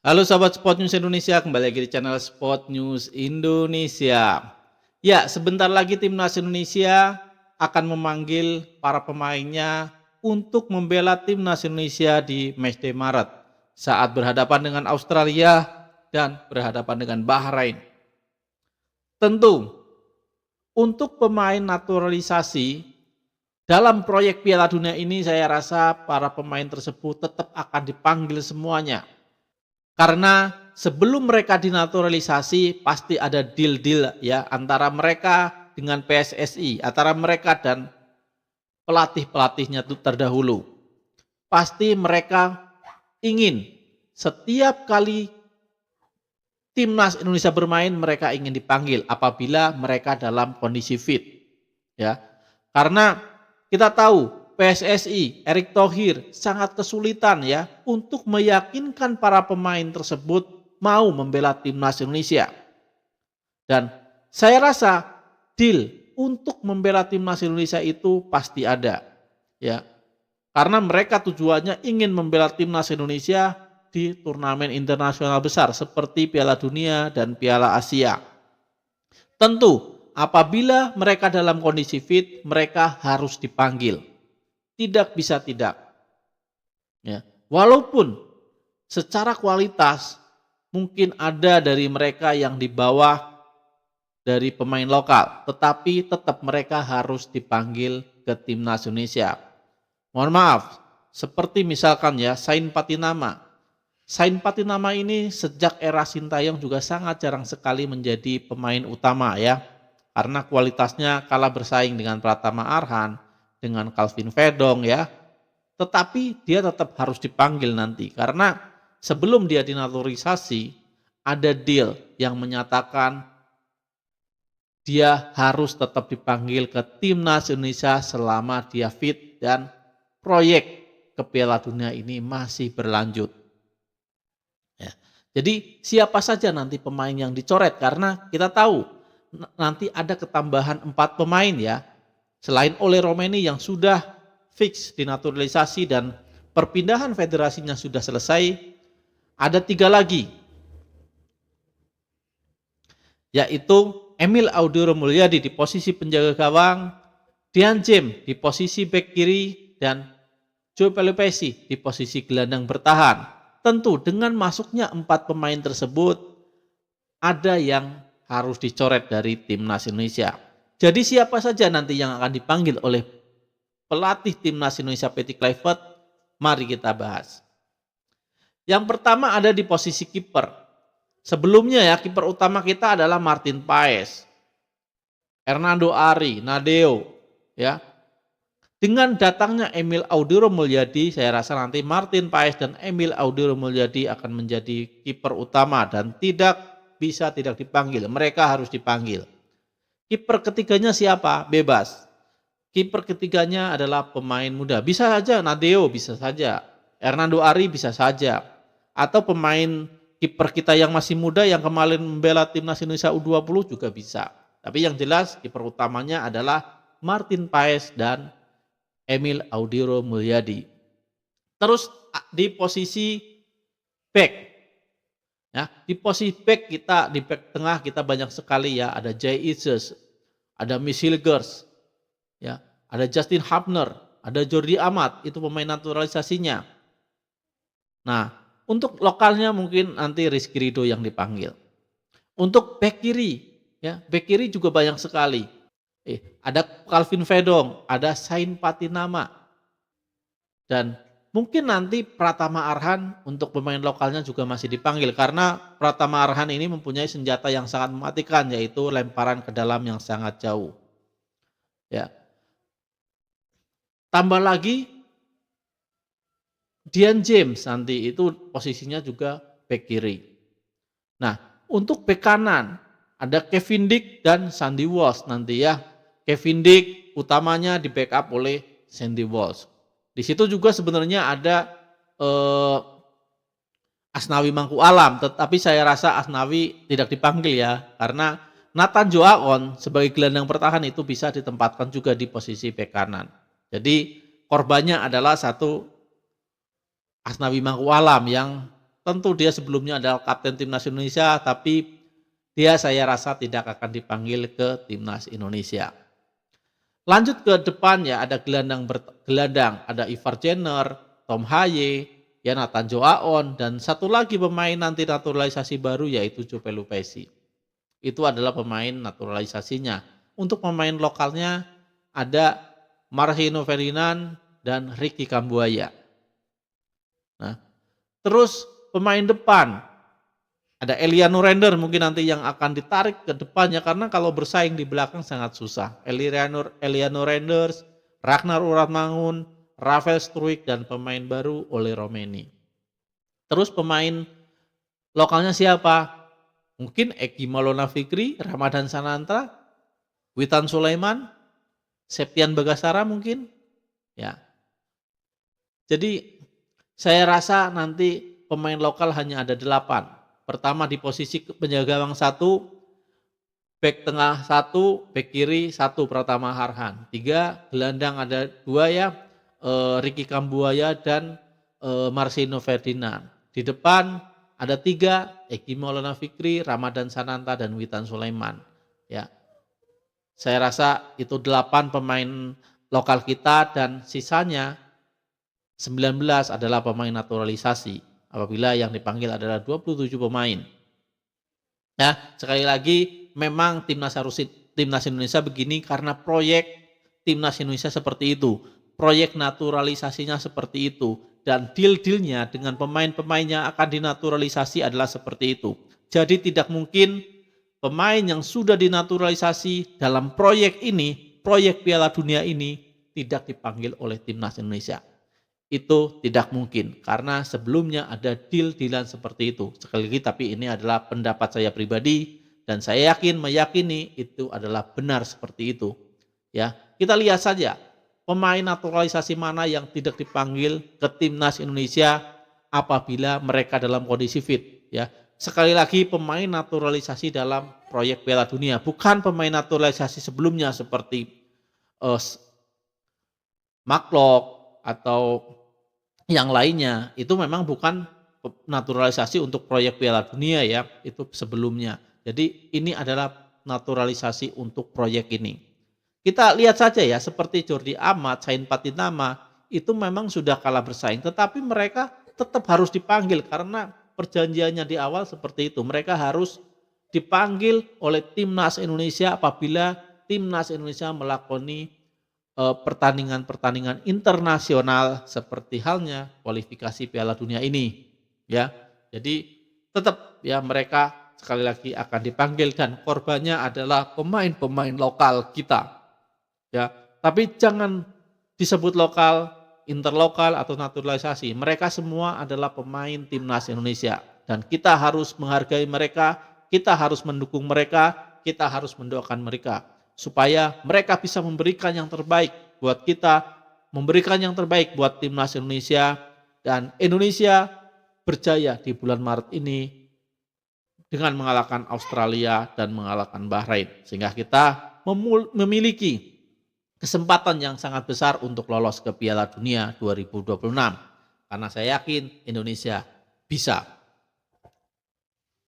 Halo sahabat Sport News Indonesia, kembali lagi di channel Sport News Indonesia. Ya, sebentar lagi timnas Indonesia akan memanggil para pemainnya untuk membela timnas Indonesia di matchday Maret saat berhadapan dengan Australia dan berhadapan dengan Bahrain. Tentu, untuk pemain naturalisasi dalam proyek Piala Dunia ini saya rasa para pemain tersebut tetap akan dipanggil semuanya. Karena sebelum mereka dinaturalisasi pasti ada deal-deal ya antara mereka dengan PSSI, antara mereka dan pelatih-pelatihnya itu terdahulu. Pasti mereka ingin setiap kali timnas Indonesia bermain mereka ingin dipanggil apabila mereka dalam kondisi fit ya. Karena kita tahu PSSI Erick Thohir sangat kesulitan ya untuk meyakinkan para pemain tersebut mau membela timnas Indonesia. Dan saya rasa deal untuk membela timnas Indonesia itu pasti ada ya. Karena mereka tujuannya ingin membela timnas Indonesia di turnamen internasional besar seperti Piala Dunia dan Piala Asia. Tentu apabila mereka dalam kondisi fit, mereka harus dipanggil. Tidak bisa tidak. Ya. Walaupun secara kualitas mungkin ada dari mereka yang di bawah dari pemain lokal, tetapi tetap mereka harus dipanggil ke timnas Indonesia. Mohon maaf, seperti misalkan ya Sain Patinama. Sain Patinama ini sejak era Sintayong juga sangat jarang sekali menjadi pemain utama ya. Karena kualitasnya kalah bersaing dengan Pratama Arhan, dengan Calvin Vedong ya. Tetapi dia tetap harus dipanggil nanti karena sebelum dia dinaturalisasi ada deal yang menyatakan dia harus tetap dipanggil ke timnas Indonesia selama dia fit dan proyek ke Piala Dunia ini masih berlanjut. Ya. Jadi siapa saja nanti pemain yang dicoret karena kita tahu nanti ada ketambahan 4 pemain ya. Selain oleh Romeni yang sudah fix dinaturalisasi dan perpindahan federasinya sudah selesai, ada 3 lagi. Yaitu Emil Audiro Mulyadi di posisi penjaga gawang, Dian James di posisi bek kiri, dan Joe Pelupesi di posisi gelandang bertahan. Tentu dengan masuknya 4 pemain tersebut, ada yang harus dicoret dari timnas Indonesia. Jadi siapa saja nanti yang akan dipanggil oleh pelatih timnas Indonesia Patty Kluivert, mari kita bahas. Yang pertama ada di posisi kiper. Sebelumnya ya kiper utama kita adalah Martin Paes, Hernando Ari, Nadeo ya. Dengan datangnya Emil Audiro Mulyadi, saya rasa nanti Martin Paes dan Emil Audiro Mulyadi akan menjadi kiper utama dan tidak bisa tidak dipanggil. Mereka harus dipanggil. Kiper ketiganya siapa? Bebas. Kiper ketiganya adalah pemain muda. Bisa saja Nadeo, bisa saja. Hernando Ari bisa saja. Atau pemain kiper kita yang masih muda yang kemarin membela timnas Indonesia U20 juga bisa. Tapi yang jelas kiper utamanya adalah Martin Paes dan Emil Audiro Mulyadi. Terus di posisi back, ya di posisi back kita di back tengah kita banyak sekali ya, ada Jay Ises, ada Miss Hilgers, ya ada Justin Hubner, ada Jordi Amat, itu pemain naturalisasinya. Nah untuk lokalnya mungkin nanti Rizky Ridho yang dipanggil. Untuk back kiri, ya back kiri juga banyak sekali. Ada Calvin Vedong, ada Sain Patinama, dan mungkin nanti Pratama Arhan untuk pemain lokalnya juga masih dipanggil karena Pratama Arhan ini mempunyai senjata yang sangat mematikan yaitu lemparan ke dalam yang sangat jauh. Ya. Tambah lagi Dian James nanti itu posisinya juga back kiri. Nah, untuk back kanan ada Kevin Dick dan Sandy Walsh nanti ya. Kevin Dick utamanya di backup oleh Sandy Walsh. Di situ juga sebenarnya ada Asnawi Mangku Alam, tetapi saya rasa Asnawi tidak dipanggil ya, karena Nathan Joaon sebagai gelandang bertahan itu bisa ditempatkan juga di posisi bek kanan. Jadi korbannya adalah satu Asnawi Mangku Alam yang Tentu dia sebelumnya adalah kapten timnas Indonesia, tapi dia saya rasa tidak akan dipanggil ke timnas Indonesia. Lanjut ke depan ya, ada gelandang, ada Ivar Jenner, Tom Haye, ya Nathan Joaon, dan satu lagi pemain nanti naturalisasi baru yaitu Jope Lupesi. Itu adalah pemain naturalisasinya. Untuk pemain lokalnya ada Marcelino Ferdinand dan Ricky Kambuaya. Nah, terus pemain depan ada Eliano Render mungkin nanti yang akan ditarik ke depannya karena kalau bersaing di belakang sangat susah. Eliano Renders, Ragnar Uratmangun, Rafael Struijk dan pemain baru Ole Romeni. Terus pemain lokalnya siapa? Mungkin Eki Maulana Fikri, Ramadan Sananta, Witan Sulaiman, Septian Bagasara mungkin. Ya. Jadi saya rasa nanti pemain lokal hanya ada 8. Pertama di posisi penjaga gawang 1, bek tengah 1, bek kiri 1 Pratama Harhan. 3 gelandang ada 2 ya, Ricky Kambuaya dan Marcelino Ferdinand. Di depan ada 3, Eki Maulana Fikri, Ramadan Sananta dan Witan Sulaiman. Ya. Saya rasa itu 8 pemain lokal kita dan sisanya 19 adalah pemain naturalisasi. Apabila yang dipanggil adalah 27 pemain. Ya, sekali lagi memang timnas Indonesia begini karena proyek timnas Indonesia seperti itu. Proyek naturalisasinya seperti itu dan deal-dealnya dengan pemain-pemain yang akan dinaturalisasi adalah seperti itu. Jadi tidak mungkin pemain yang sudah dinaturalisasi dalam proyek ini, proyek Piala Dunia ini tidak dipanggil oleh timnas Indonesia. Itu tidak mungkin karena sebelumnya ada deal-dealan seperti itu. Sekali lagi tapi ini adalah pendapat saya pribadi dan saya meyakini itu adalah benar seperti itu. Ya, kita lihat saja pemain naturalisasi mana yang tidak dipanggil ke timnas Indonesia apabila mereka dalam kondisi fit, ya. Sekali lagi pemain naturalisasi dalam proyek Piala Dunia, bukan pemain naturalisasi sebelumnya seperti Mark atau yang lainnya. Itu memang bukan naturalisasi untuk proyek Piala Dunia ya, itu sebelumnya. Jadi ini adalah naturalisasi untuk proyek ini. Kita lihat saja ya, seperti Jordi Amat, Sain Patinama, itu memang sudah kalah bersaing, tetapi mereka tetap harus dipanggil karena perjanjiannya di awal seperti itu. Mereka harus dipanggil oleh timnas Indonesia apabila timnas Indonesia melakoni pertandingan-pertandingan internasional seperti halnya kualifikasi Piala Dunia ini, ya. Jadi tetap ya mereka sekali lagi akan dipanggil dan korbannya adalah pemain-pemain lokal kita, ya. Tapi jangan disebut lokal, interlokal atau naturalisasi. Mereka semua adalah pemain timnas Indonesia dan kita harus menghargai mereka, kita harus mendukung mereka, kita harus mendoakan mereka supaya mereka bisa memberikan yang terbaik buat kita, memberikan yang terbaik buat timnas Indonesia dan Indonesia berjaya di bulan Maret ini dengan mengalahkan Australia dan mengalahkan Bahrain sehingga kita memiliki kesempatan yang sangat besar untuk lolos ke Piala Dunia 2026 karena saya yakin Indonesia bisa.